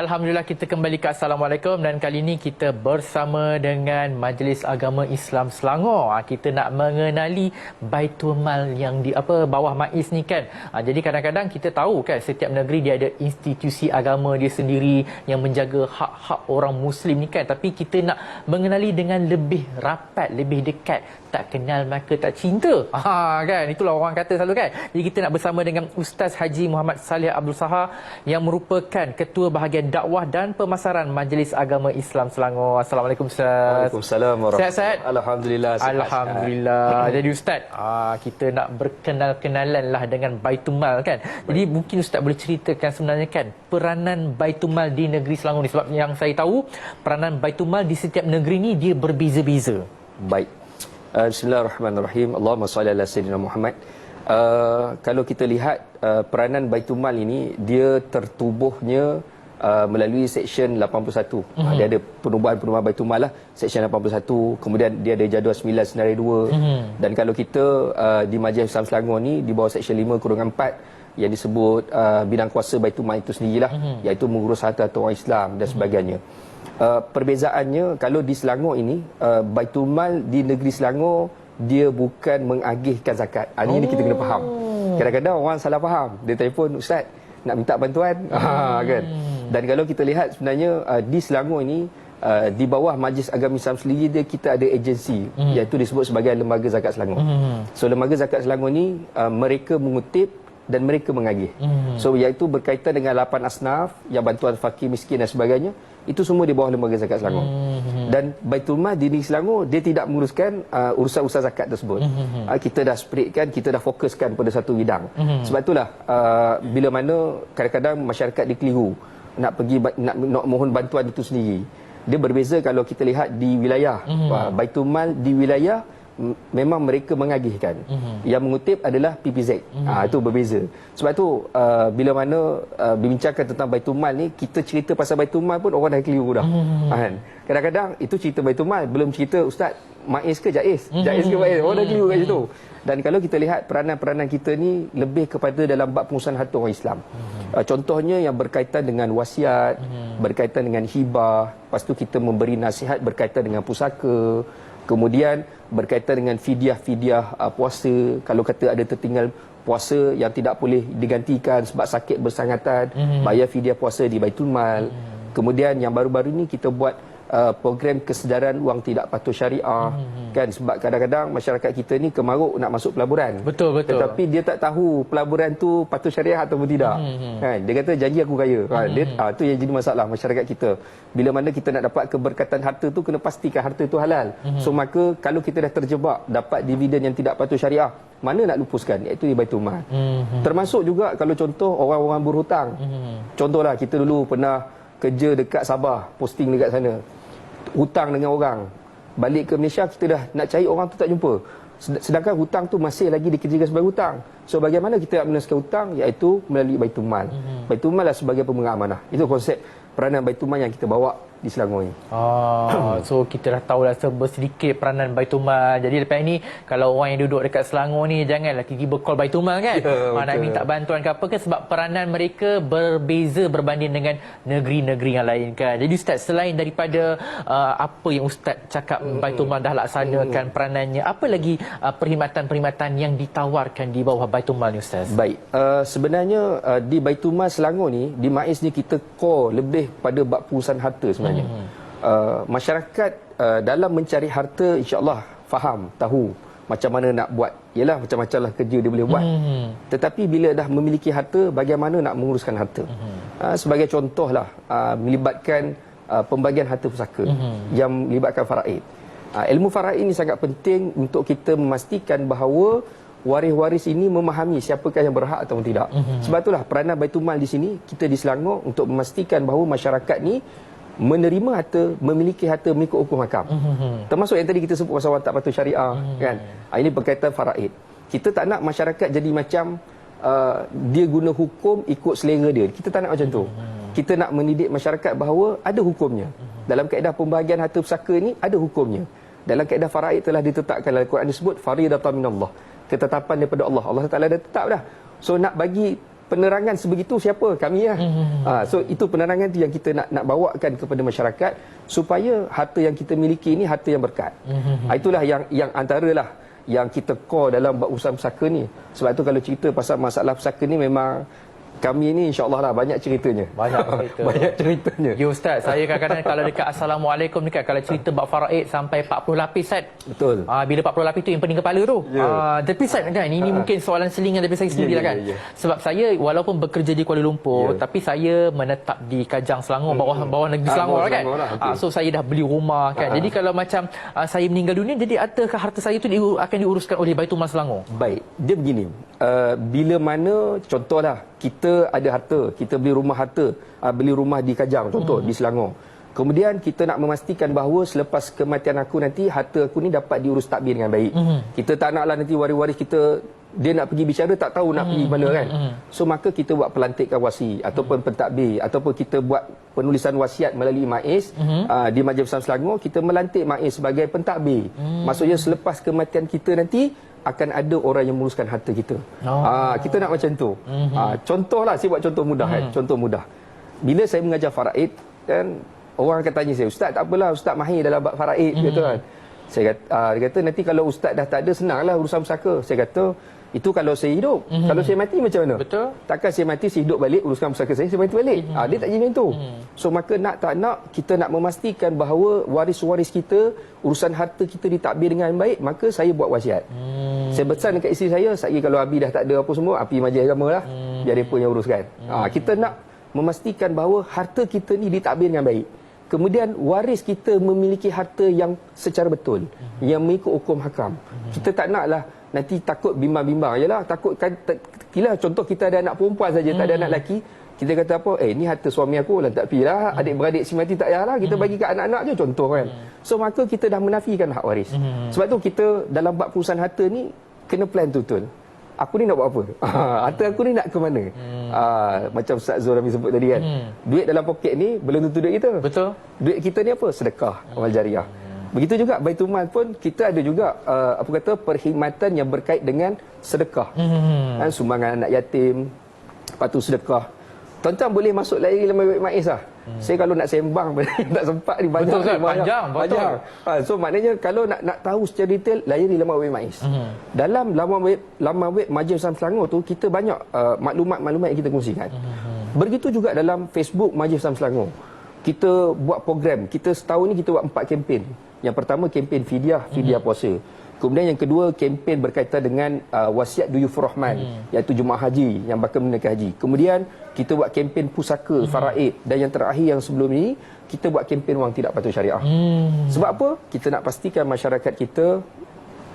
Alhamdulillah kita kembali ke Assalamualaikum dan kali ini kita bersama dengan Majlis Agama Islam Selangor. Kita nak mengenali Baitul Mal yang di bawah MAIS ni kan. Jadi kadang-kadang kita tahu kan setiap negeri dia ada institusi agama dia sendiri yang menjaga hak-hak orang Muslim ni kan. Tapi kita nak mengenali dengan lebih rapat, lebih dekat. Tak kenal maka tak cinta. Kan itulah orang kata selalu kan. Jadi kita nak bersama dengan Ustaz Haji Muhammad Saleh Abdul Sahar yang merupakan Ketua Bahagian Dakwah dan Pemasaran Majlis Agama Islam Selangor. Assalamualaikum Ustaz. Waalaikumsalam warahmatullahi. Sihat-sihat? Alhamdulillah. Alhamdulillah. Jadi Ustaz, kita nak berkenal-kenalan lah dengan Baitul Mal kan. Jadi mungkin Ustaz boleh ceritakan sebenarnya kan peranan Baitul Mal di negeri Selangor ni, sebab yang saya tahu peranan Baitul Mal di setiap negeri ni dia berbeza-beza. Baik. Bismillahirrahmanirrahim. Allahumma salli ala sayyidina Muhammad. Kalau kita lihat peranan Baitul Mal ini, dia tertubuhnya melalui Seksyen 81. Dia ada penubuhan Baitul Mal lah, Seksyen 81. Kemudian dia ada jadual 9 senarai 2. Dan kalau kita di Majlis Islam Selangor ni di bawah Seksyen 5/4 yang disebut bidang kuasa Baitul Mal itu sendirilah, iaitu mengurus harta orang Islam dan sebagainya. Perbezaannya kalau di Selangor ini, Baitul Mal di negeri Selangor dia bukan mengagihkan zakat. Ini kita kena faham. Kadang-kadang orang salah faham. Dia telefon, "Ustaz, nak minta bantuan." Kan. Dan kalau kita lihat sebenarnya di Selangor ini, di bawah Majlis Agama Islam sendiri kita ada agensi iaitu disebut sebagai Lembaga Zakat Selangor. So Lembaga Zakat Selangor ni mereka mengutip dan mereka mengagih. So iaitu berkaitan dengan 8 asnaf yang bantuan fakir, miskin dan sebagainya, itu semua di bawah Lembaga Zakat Selangor. Dan Baitul Mal di negeri Selangor dia tidak menguruskan urusan-urusan zakat tersebut. Kita dah spreadkan, kita dah fokuskan pada satu bidang. Sebab itulah bila mana kadang-kadang masyarakat dikeliru nak pergi nak mohon bantuan itu sendiri. Dia berbeza kalau kita lihat di wilayah. Baitul Mal di wilayah memang mereka mengagihkan. Yang mengutip adalah PPZ. Itu berbeza. Sebab tu bila mana bincangkan tentang Baitul Mal ni, kita cerita pasal Baitul Mal pun orang dah keliru dah. Kadang-kadang itu cerita Baitul Mal, belum cerita Ustaz MAIS ke JAIS? JAIS ke MAIS? Orang dah keliru kat situ. Dan kalau kita lihat peranan-peranan kita ni lebih kepada dalam bab pengurusan harta orang Islam. Contohnya yang berkaitan dengan wasiat, berkaitan dengan hibah, lepas tu kita memberi nasihat berkaitan dengan pusaka. Kemudian berkaitan dengan fidyah puasa, kalau kata ada tertinggal puasa yang tidak boleh digantikan sebab sakit bersangatan, bayar fidyah puasa di Baitul Mal. Kemudian yang baru-baru ni kita buat program kesedaran wang tidak patuh syariah. Kan, sebab kadang-kadang masyarakat kita ni kemaruk nak masuk pelaburan. Betul. Tetapi dia tak tahu pelaburan tu patuh syariah ataupun tidak. Kan, dia kata janji aku kaya. Itu yang jadi masalah masyarakat kita. Bila mana kita nak dapat keberkatan harta tu, kena pastikan harta tu halal. So maka kalau kita dah terjebak dapat dividen yang tidak patuh syariah, mana nak lupuskan? Iaitu di Baitul Mal. Termasuk juga kalau contoh orang-orang berhutang. Contohlah kita dulu pernah kerja dekat Sabah, posting dekat sana. Hutang dengan orang, balik ke Malaysia kita dah nak cari orang tu tak jumpa, sedangkan hutang tu masih lagi dikerjakan sebagai hutang. So bagaimana kita nak menyelesaikan hutang? Iaitu melalui Baitul Mal. Baitul Mal lah sebagai pemegang amanah. Itu konsep peranan Baitul Mal yang kita bawa di Selangor ni. So kita dah tahu lah sedikit peranan Baitul Mal. Jadi lepas ini kalau orang yang duduk dekat Selangor ni janganlah tiba-tiba call Baitul Mal kan. Nak minta bantuan ke apa kan, sebab peranan mereka berbeza berbanding dengan negeri-negeri yang lain kan. Jadi Ustaz, selain daripada apa yang Ustaz cakap Baitul Mal dah laksanakan peranannya, apa lagi perkhidmatan-perkhidmatan yang ditawarkan di bawah Baitul Mal ni Ustaz? Baik, sebenarnya di Baitul Mal Selangor ni, di MAIS ni kita core lebih pada bab pengurusan harta sebenarnya. Masyarakat dalam mencari harta insya-Allah faham, tahu macam mana nak buat. Yalah, macam-macam lah kerja dia boleh buat. Tetapi bila dah memiliki harta, bagaimana nak menguruskan harta? Sebagai contohlah, melibatkan pembagian harta pusaka yang melibatkan faraid. Ilmu faraid ini sangat penting untuk kita memastikan bahawa waris-waris ini memahami siapakah yang berhak atau tidak. Sebab itulah peranan Baitul Mal di sini, kita di Selangor untuk memastikan bahawa masyarakat ni menerima harta, memiliki harta mengikut hukum hakam. Termasuk yang tadi kita sebut pasal wang tak patuh syariah kan. Ini berkaitan faraid. Kita tak nak masyarakat jadi macam dia guna hukum ikut selera dia. Kita tak nak macam tu. Kita nak mendidik masyarakat bahawa ada hukumnya. Dalam kaedah pembahagian harta pusaka ni ada hukumnya. Dalam kaedah faraid telah ditetapkan dalam Al-Quran disebut faridatan minallah. Ketetapan daripada Allah. Allah Taala dah tetap dah. So nak bagi penerangan sebegitu siapa? Kami lah. So itu penerangan tu yang kita nak bawakan kepada masyarakat supaya harta yang kita miliki ini harta yang berkat. Itulah yang antaralah yang kita core dalam bab urusan pusaka ni. Sebab tu kalau cerita pasal masalah pusaka ni memang kami ni insya-Allah lah banyak ceritanya. Banyak cerita. Banyak ceritanya. Ya Ustaz, saya kadang-kadang kalau dekat Assalamualaikum dekat kalau cerita bab faraid sampai 40 lapis Ustaz. Betul. Bila 40 lapis tu yang pening kepala tu. Tapi Ustaz kan ini mungkin soalan selingan daripada saya sendiri lah kan. Sebab saya walaupun bekerja di Kuala Lumpur tapi saya menetap di Kajang Selangor, bawah negeri Selangor kan. So saya dah beli rumah kan. Jadi kalau macam saya meninggal dunia, jadi harta saya tu akan diuruskan oleh Baitul Mal Selangor. Baik, dia begini. Bila mana contohlah kita ada harta, kita beli rumah harta, beli rumah di Kajang contoh di Selangor. Kemudian kita nak memastikan bahawa selepas kematian aku nanti harta aku ni dapat diurus takbir dengan baik. Kita tak naklah nanti waris-waris kita dia nak pergi bicara tak tahu nak pergi mana kan. So maka kita buat pelantikan wasi ataupun pentadbir ataupun kita buat penulisan wasiat melalui MAIS di Majlis Islam Selangor, kita melantik MAIS sebagai pentadbir. Maksudnya selepas kematian kita nanti akan ada orang yang menguruskan harta kita. Kita nak macam tu. Contohlah, saya buat contoh mudah kan. Contoh mudah. Bila saya mengajar faraid kan, orang akan tanya saya, "Ustaz, tak apalah, Ustaz mahir dalam bab faraid," gitu kan. Saya kata, dia kata nanti kalau Ustaz dah tak ada, senanglah urusan pusaka. Saya kata, itu kalau saya hidup. Kalau saya mati macam mana? Betul. Takkan saya mati, saya hidup balik, uruskan pusaka saya mati balik. Dia tak jadi macam tu. So maka nak tak nak, kita nak memastikan bahawa waris-waris kita, urusan harta kita ditakbir dengan baik, maka saya buat wasiat. Saya pesan dekat isteri saya kalau Abi dah tak ada apa semua, Abi majlis agama lah, biar mereka yang uruskan. Kita nak memastikan bahawa harta kita ni ditakbir dengan baik. Kemudian waris kita memiliki harta yang secara betul, yang mengikut hukum hakam. Kita tak naklah nanti takut bimbang-bimbang. Yalah, takut kan, kira contoh kita ada anak perempuan saja, tak ada anak lelaki. Kita kata apa? Ni harta suami aku lah, tak pilah. Adik-beradik si mati tak payahlah. Kita bagi ke anak-anak je contoh kan. So maka kita dah menafikan hak waris. Sebab tu kita dalam bab perusahaan harta ni kena plan betul. Aku ni nak buat apa? Harta aku ni nak ke mana? Macam Ustaz Zul Rami sebut tadi kan. Duit dalam poket ni belum tentu duit kita. Betul. Duit kita ni apa? Sedekah, amal jariah. Begitu juga Baitul Mal pun kita ada juga perkhidmatan yang berkait dengan sedekah. Sumbangan anak yatim, lepas tu sedekah. Tuan-tuan boleh masuk layari dalam web MAIS lah. Saya kalau nak sembang tak sempat ni, banyak. Betul kan? Panjang. So maknanya kalau nak tahu secara detail, layari laman web MAIS. Dalam laman web Majlis Islam Selangor tu kita banyak maklumat-maklumat yang kita kongsikan. Begitu juga dalam Facebook Majlis Islam Selangor. Kita buat program. Kita setahun ni kita buat 4 kempen. Yang pertama kempen fidyah puasa. Kemudian yang kedua kempen berkaitan dengan wasiat Duyufur Rahman, iaitu jemaah haji yang bakal menunaikan haji. Kemudian kita buat kempen pusaka faraid, dan yang terakhir yang sebelum ini kita buat kempen wang tidak patuh syariah. Sebab apa? Kita nak pastikan masyarakat kita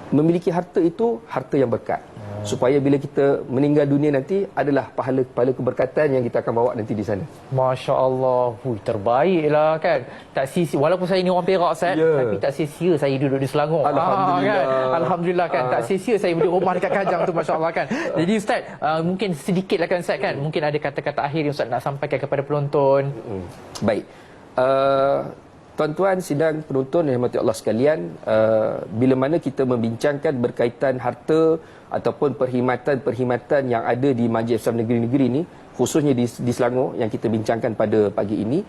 memiliki harta itu harta yang berkat. Supaya bila kita meninggal dunia nanti adalah pahala-pahala keberkatan yang kita akan bawa nanti di sana. Masya Allah, terbaiklah kan. Tak sia, walaupun saya ni orang Perak Ustaz, tapi tak sia-sia saya duduk di Selangor. Alhamdulillah. Kan? Alhamdulillah kan. Tak sia-sia saya beli rumah dekat Kajang tu, Masya Allah kan. Jadi Ustaz, mungkin sedikit lah kan Ustaz kan. Mungkin ada kata-kata akhir yang Ustaz nak sampaikan kepada penonton. Baik. Tuan-tuan sidang penonton yang dirahmati Allah sekalian, bila mana kita membincangkan berkaitan harta ataupun perkhidmatan yang ada di Majlis Islam negeri-negeri ini, khususnya di Selangor yang kita bincangkan pada pagi ini,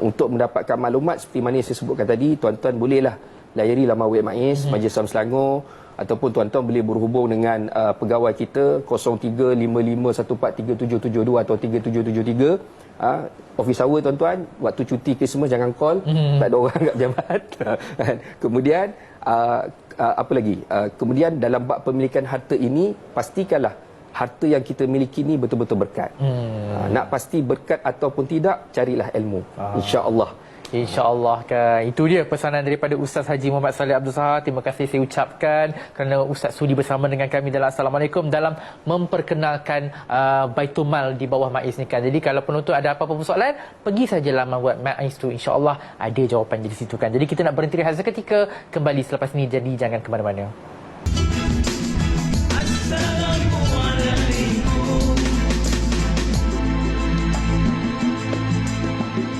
untuk mendapatkan maklumat seperti mana yang saya sebutkan tadi, tuan-tuan bolehlah layari laman web MAIS Majlis Islam Selangor, ataupun tuan-tuan boleh berhubung dengan pegawai kita 0355143772 atau 3773. Office hour tuan-tuan, waktu cuti Christmas jangan call, tak ada orang kat pejabat. Kemudian apa lagi? Kemudian dalam bab pemilikan harta ini, pastikanlah harta yang kita miliki ni betul-betul berkat. Nak pasti berkat ataupun tidak, carilah ilmu. Insya-Allah. InsyaAllah kan. Itu dia pesanan daripada Ustaz Haji Muhammad Saleh Abdul Sahar. Terima kasih saya ucapkan kerana Ustaz sudi bersama dengan kami dalam Assalamualaikum dalam memperkenalkan Baitul Mal di bawah MAIS ni kan. Jadi kalau penonton ada apa-apa soalan, pergi saja laman web MAIS tu. InsyaAllah ada jawapan di situ kan. Jadi kita nak berhenti rehat seketika, kembali selepas ini, jadi jangan ke mana-mana.